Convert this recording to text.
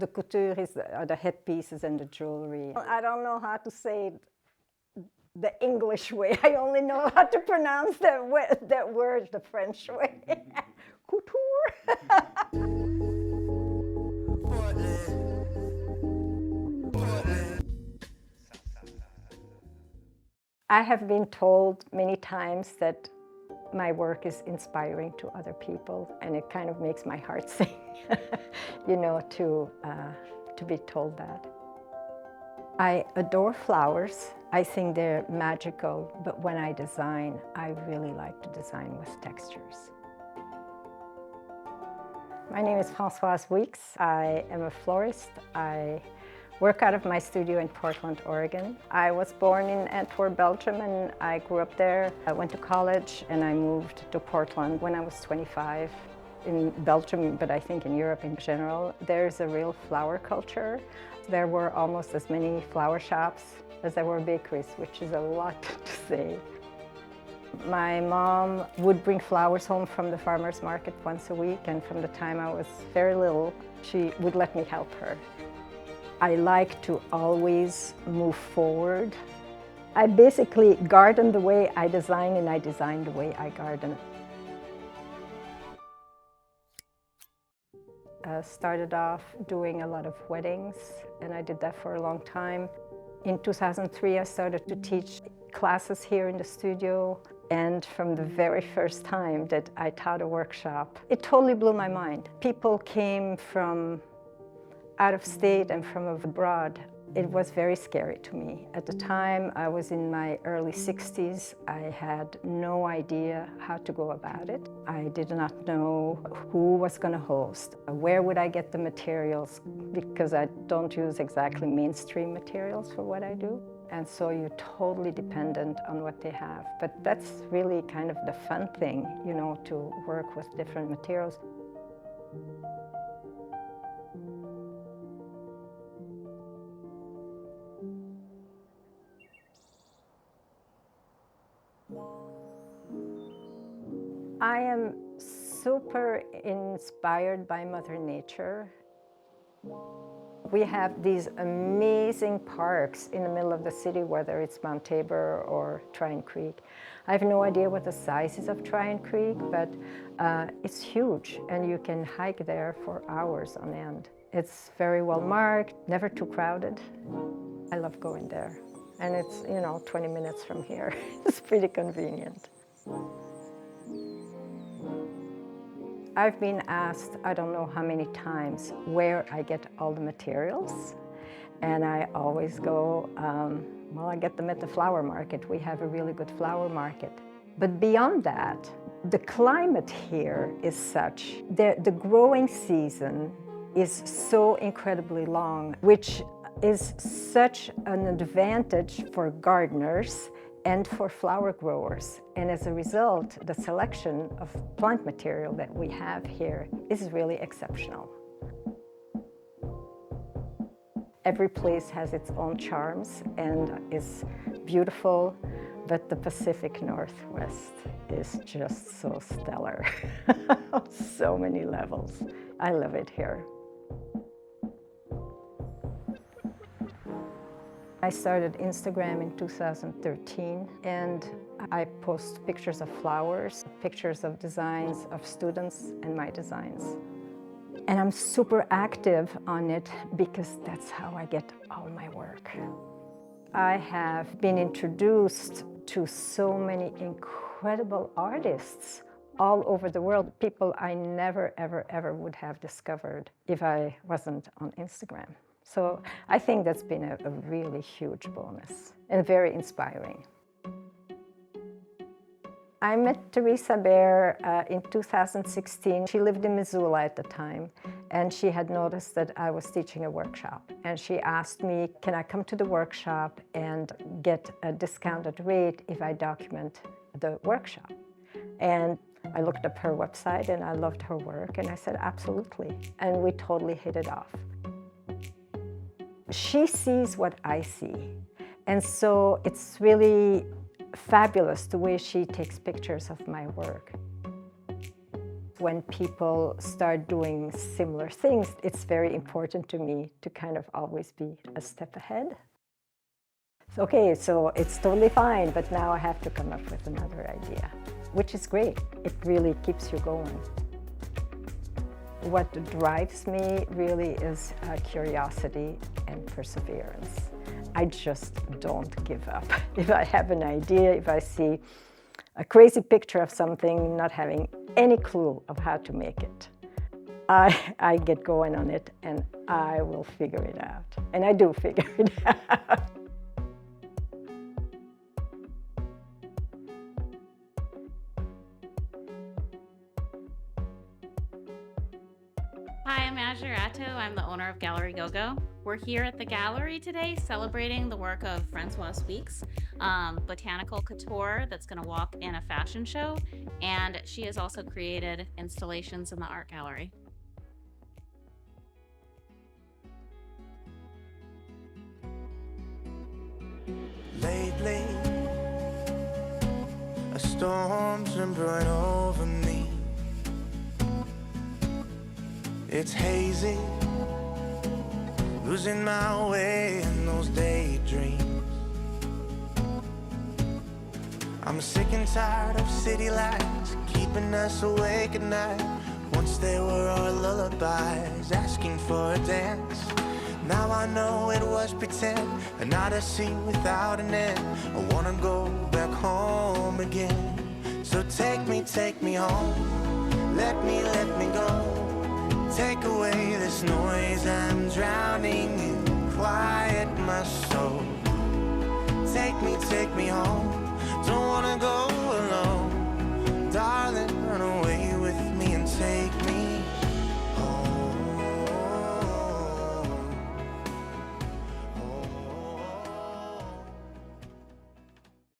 The couture are the headpieces and the jewelry. I don't know how to say it the English way. I only know how to pronounce that word the French way. Couture. I have been told many times that my work is inspiring to other people, and it kind of makes my heart sing, you know, to be told that. I adore flowers. I think they're magical, but when I design, I really like to design with textures. My name is Françoise Weeks. I am a florist. I work out of my studio in Portland, Oregon. I was born in Antwerp, Belgium, and I grew up there. I went to college and I moved to Portland when I was 25. In Belgium, but I think in Europe in general, there's a real flower culture. There were almost as many flower shops as there were bakeries, which is a lot to say. My mom would bring flowers home from the farmer's market once a week, and from the time I was very little, she would let me help her. I like to always move forward. I basically garden the way I design, and I design the way I garden. Started off doing a lot of weddings, and I did that for a long time. In 2003, I started to teach classes here in the studio, and from the very first time that I taught a workshop, it totally blew my mind. People came from out of state and from abroad. It was very scary to me. At the time, I was in my early 60s. I had no idea how to go about it. I did not know who was going to host. Where would I get the materials? Because I don't use exactly mainstream materials for what I do. And so you're totally dependent on what they have. But that's really kind of the fun thing, you know, to work with different materials. I am super inspired by Mother Nature. We have these amazing parks in the middle of the city, whether it's Mount Tabor or Tryon Creek. I have no idea what the size is of Tryon Creek, but it's huge, and you can hike there for hours on end. It's very well marked, never too crowded. I love going there, and it's, you know, 20 minutes from here. It's pretty convenient. I've been asked, I don't know how many times, where I get all the materials. And I always go, well, I get them at the flower market. We have a really good flower market. But beyond that, the climate here is such that the growing season is so incredibly long, which is such an advantage for gardeners and for flower growers. And as a result, the selection of plant material that we have here is really exceptional. Every place has its own charms and is beautiful, but the Pacific Northwest is just so stellar on so many levels. I love it here. I started Instagram in 2013, and I post pictures of flowers, pictures of designs of students and my designs. And I'm super active on it because that's how I get all my work. I have been introduced to so many incredible artists all over the world, people I never, ever, ever would have discovered if I wasn't on Instagram. So I think that's been a really huge bonus and very inspiring. I met Teresa Bear in 2016. She lived in Missoula at the time, and she had noticed that I was teaching a workshop. And she asked me, can I come to the workshop and get a discounted rate if I document the workshop? And I looked up her website and I loved her work, and I said, absolutely. And we totally hit it off. She sees what I see, and so it's really fabulous the way she takes pictures of my work. when people start doing similar things, it's very important to me to kind of always be a step ahead. Okay, so it's totally fine, but now I have to come up with another idea, which is great. It really keeps you going. What drives me really is curiosity and perseverance. I just don't give up. If I have an idea, if I see a crazy picture of something, not having any clue of how to make it, I get going on it and I will figure it out. And I do figure it out. Hi, I'm Azurato. I'm the owner of Gallery Go-Go. We're here at the gallery today celebrating the work of Françoise Weeks, botanical couture that's going to walk in a fashion show, and she has also created installations in the art gallery. Lately, a storm's been brewing over me. It's hazy, losing my way in those daydreams. I'm sick and tired of city lights keeping us awake at night. Once they were our lullabies, asking for a dance. Now I know it was pretend, a night I see without an end. I wanna go back home again. So take me home. Let me go. Take away this noise I'm drowning in. Quiet my soul. Take me home. Don't wanna go